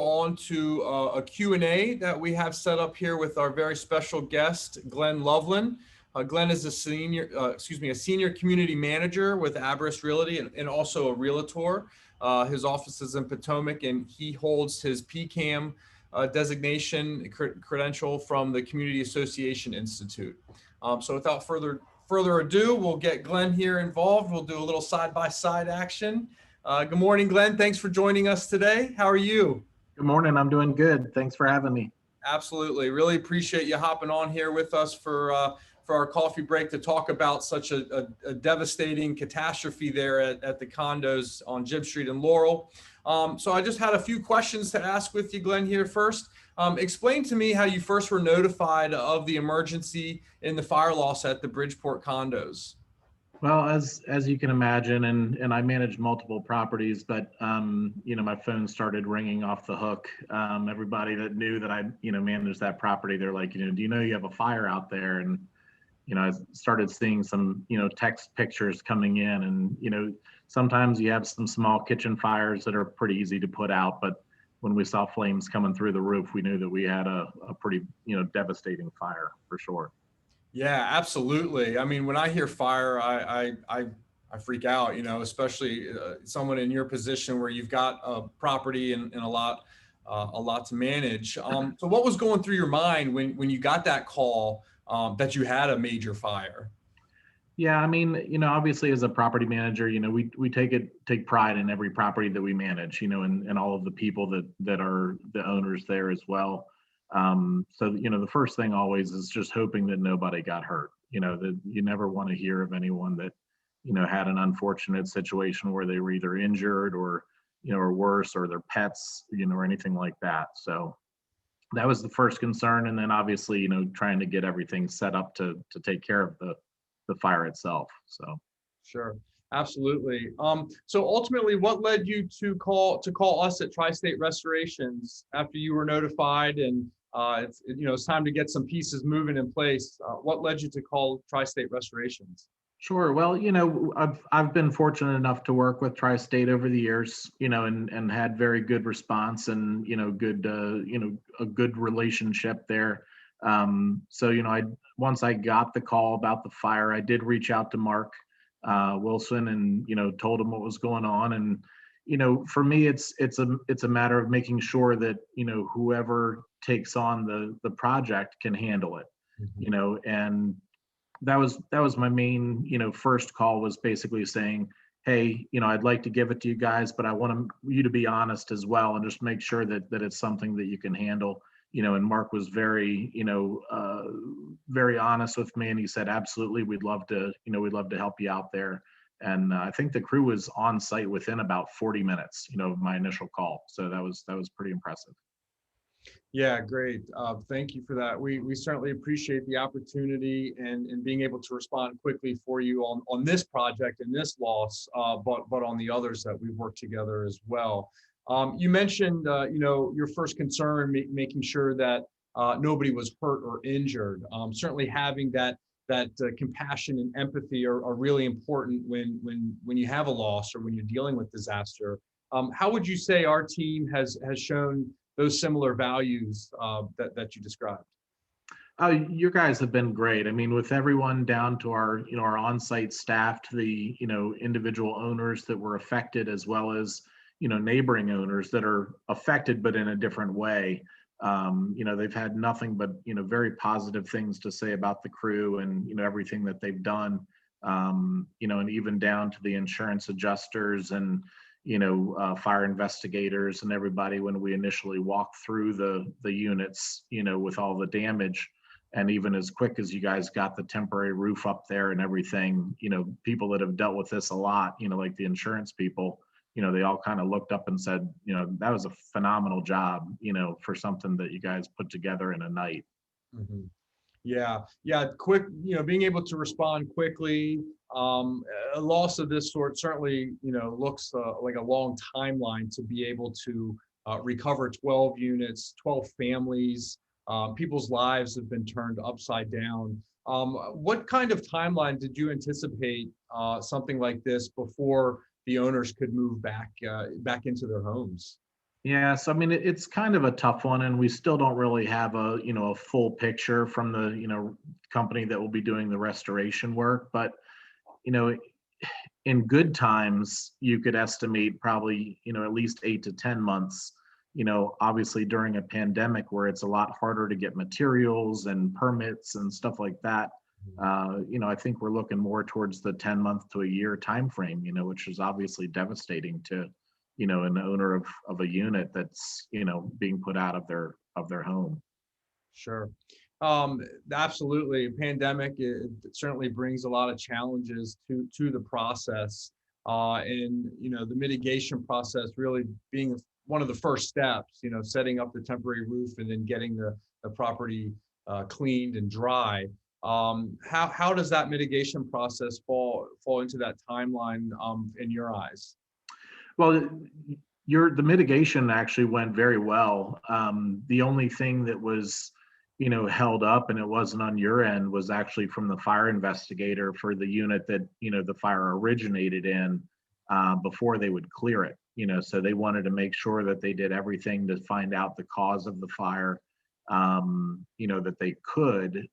On to a Q&A that we have set up here with our very special guest, Glenn Loveland. Glenn is a senior community manager with Abaris Realty and also a realtor. His office is in Potomac, and he holds his PCAM designation credential from the Community Association Institute. So without further ado, we'll get Glenn here involved. We'll do a little side-by-side action. Good morning, Glenn. Thanks for joining us today. How are you? Good morning. I'm doing good. Thanks for having me. Absolutely. Really appreciate you hopping on here with us for our coffee break to talk about such a devastating catastrophe there at the condos on Jib Street and Laurel. So I just had a few questions to ask with you, Glenn, here first. Explain to me how you first were notified of the emergency in the fire loss at the Bridgeport condos. Well, as you can imagine, and I managed multiple properties, but my phone started ringing off the hook. Everybody that knew that I managed that property, they're like, do you know you have a fire out there? And I started seeing some text pictures coming in, and sometimes you have some small kitchen fires that are pretty easy to put out, but when we saw flames coming through the roof, we knew that we had a pretty devastating fire for sure. Yeah, absolutely. I mean, when I hear fire, I freak out, especially someone in your position where you've got a property and a lot to manage. So what was going through your mind when you got that call that you had a major fire? Yeah, I mean, obviously as a property manager, we take pride in every property that we manage, and all of the people that are the owners there as well. So, the first thing always is just hoping that nobody got hurt, that you never want to hear of anyone that, had an unfortunate situation where they were either injured or worse, or their pets, or anything like that. So that was the first concern. And then obviously, trying to get everything set up to take care of the fire itself. So. Sure. Absolutely. So ultimately, what led you to call us at Tri-State Restorations after you were notified and it's time to get some pieces moving in place? What led you to call Tri-State Restorations? Sure. Well, I've been fortunate enough to work with Tri-State over the years, and had very good response and a good relationship there. So once I got the call about the fire, I did reach out to Mark Wilson and told him what was going on. And for me, it's a matter of making sure that whoever takes on the project can handle it. Mm-hmm. And that was my main first call, was basically saying, hey, I'd like to give it to you guys, but I want you to be honest as well and just make sure that it's something that you can handle. And Mark was very very honest with me, and he said, absolutely, we'd love to help you out there. And I think the crew was on site within about 40 minutes, of my initial call. So that was pretty impressive. Yeah, great. Thank you for that. We certainly appreciate the opportunity and being able to respond quickly for you on this project and this loss, but on the others that we've worked together as well. You mentioned, your first concern, making sure that nobody was hurt or injured. Certainly having that compassion and empathy are really important when you have a loss or when you're dealing with disaster. How would you say our team has shown those similar values that you described? You guys have been great. I mean, with everyone down to our our on-site staff, to the individual owners that were affected, as well as neighboring owners that are affected but in a different way. They've had nothing but very positive things to say about the crew and everything that they've done. And even down to the insurance adjusters and fire investigators and everybody when we initially walked through the units, with all the damage. And even as quick as you guys got the temporary roof up there and everything, people that have dealt with this a lot, like the insurance people, they all kind of looked up and said, that was a phenomenal job, for something that you guys put together in a night. Mm-hmm. Yeah. Quick, being able to respond quickly. A loss of this sort certainly, looks like a long timeline to be able to recover 12 units, 12 families. People's lives have been turned upside down. What kind of timeline did you anticipate something like this before the owners could move back into their homes? Yeah, so I mean, it's kind of a tough one, and we still don't really have a full picture from the company that will be doing the restoration work. But you know, in good times, you could estimate probably at least 8 to 10 months. Obviously during a pandemic where it's a lot harder to get materials and permits and stuff like that. I think we're looking more towards the 10 month to a year time frame. Which is obviously devastating to an owner of a unit that's being put out of their home. Sure. Um, Absolutely. Pandemic, it certainly brings a lot of challenges to the process. And, the mitigation process really being one of the first steps, setting up the temporary roof and then getting the property cleaned and dry. How does that mitigation process fall into that timeline in your eyes? Well, the mitigation actually went very well. The only thing that was held up, and it wasn't on your end, was actually from the fire investigator for the unit that the fire originated in, before they would clear it. So they wanted to make sure that they did everything to find out the cause of the fire, that they could.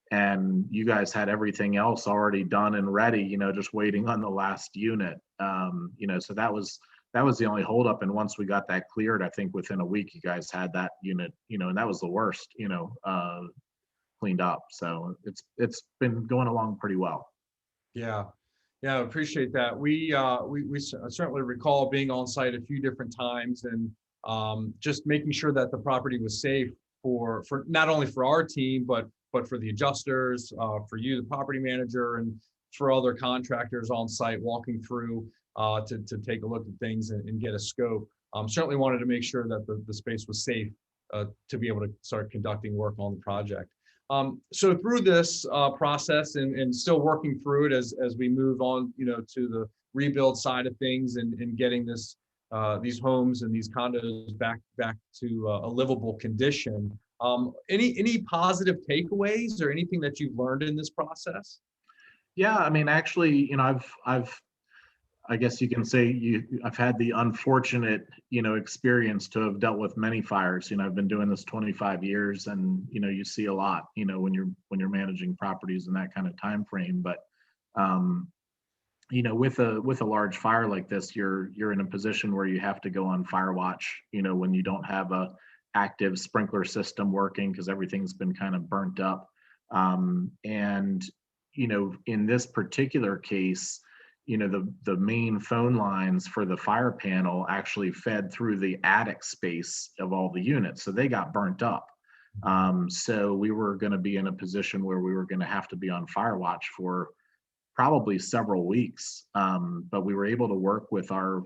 And you guys had everything else already done and ready, just waiting on the last unit. So that was the only holdup. And once we got that cleared, I think within a week you guys had that unit, and that was the worst, cleaned up. So it's been going along pretty well. Yeah. Yeah, I appreciate that. We certainly recall being on site a few different times and just making sure that the property was safe for not only for our team, but for the adjusters, for you, the property manager, and for other contractors on site walking through to take a look at things and get a scope. Certainly wanted to make sure that the space was safe to be able to start conducting work on the project. So through this process and still working through it as we move on, to the rebuild side of things and getting these homes and these condos back to a livable condition. Any positive takeaways or anything that you've learned in this process? Yeah, I mean, actually, I guess you can say I've had the unfortunate experience to have dealt with many fires. I've been doing this 25 years, and you see a lot when you're managing properties in that kind of time frame. But um, with a large fire like this, you're in a position where you have to go on fire watch when you don't have a active sprinkler system working because everything's been kind of burnt up. And in this particular case, the main phone lines for the fire panel actually fed through the attic space of all the units, so they got burnt up. So we were going to be in a position where we were going to have to be on fire watch for probably several weeks. But we were able to work with our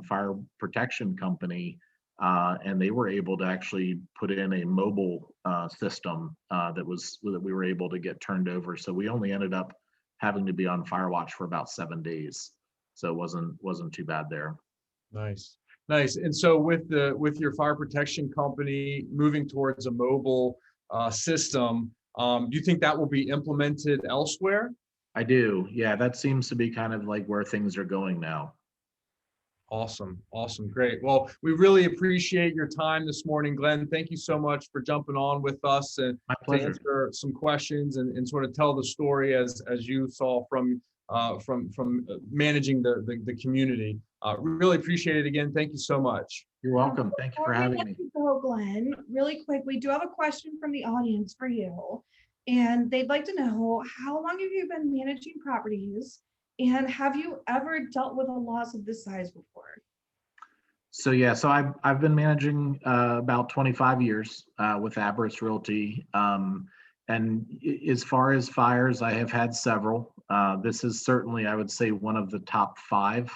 fire protection company, and they were able to actually put in a mobile system that we were able to get turned over. So we only ended up having to be on fire watch for about 7 days. So it wasn't too bad there. Nice. Nice. And so with your fire protection company moving towards a mobile system, do you think that will be implemented elsewhere? I do. Yeah, that seems to be kind of like where things are going now. Awesome. Awesome. Great. Well, we really appreciate your time this morning, Glenn. Thank you so much for jumping on with us and My to pleasure. answer some questions and sort of tell the story as you saw from managing the community. Really appreciate it again. Thank you so much. You're welcome. Thank you for having me. Before we let you go, Glenn, really quick, we do have a question from the audience for you. And they'd like to know, how long have you been managing properties? And have you ever dealt with a loss of this size before? So I've been managing about 25 years with Abaris Realty. And as far as fires, I have had several. This is certainly, I would say, one of the top five.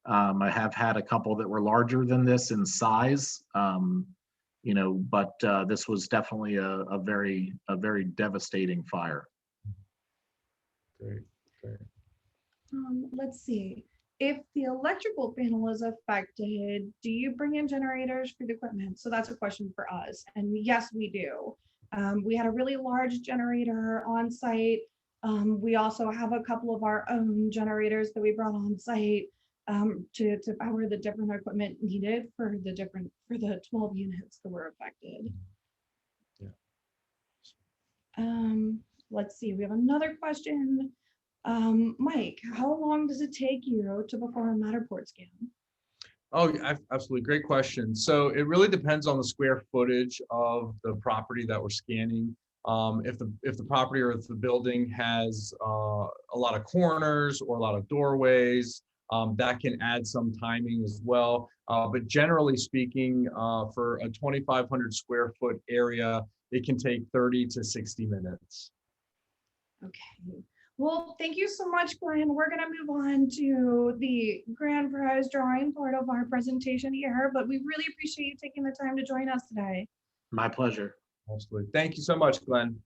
I have had a couple that were larger than this in size, but this was definitely a very devastating fire. Great. Great. Let's see. If the electrical panel is affected, do you bring in generators for the equipment? So that's a question for us. And yes, we do. We had a really large generator on site. We also have a couple of our own generators that we brought on site. to power the different equipment needed for the 12 units that were affected. Yeah. Let's see, we have another question. Mike, how long does it take you to perform a Matterport scan? Oh, absolutely. Great question. So it really depends on the square footage of the property that we're scanning. If the property or if the building has a lot of corners or a lot of doorways, that can add some timing as well. But generally speaking, for a 2,500 square foot area, it can take 30 to 60 minutes. Okay. Well, thank you so much, Glenn. We're going to move on to the grand prize drawing part of our presentation here, but we really appreciate you taking the time to join us today. My pleasure. Absolutely. Thank you so much, Glenn.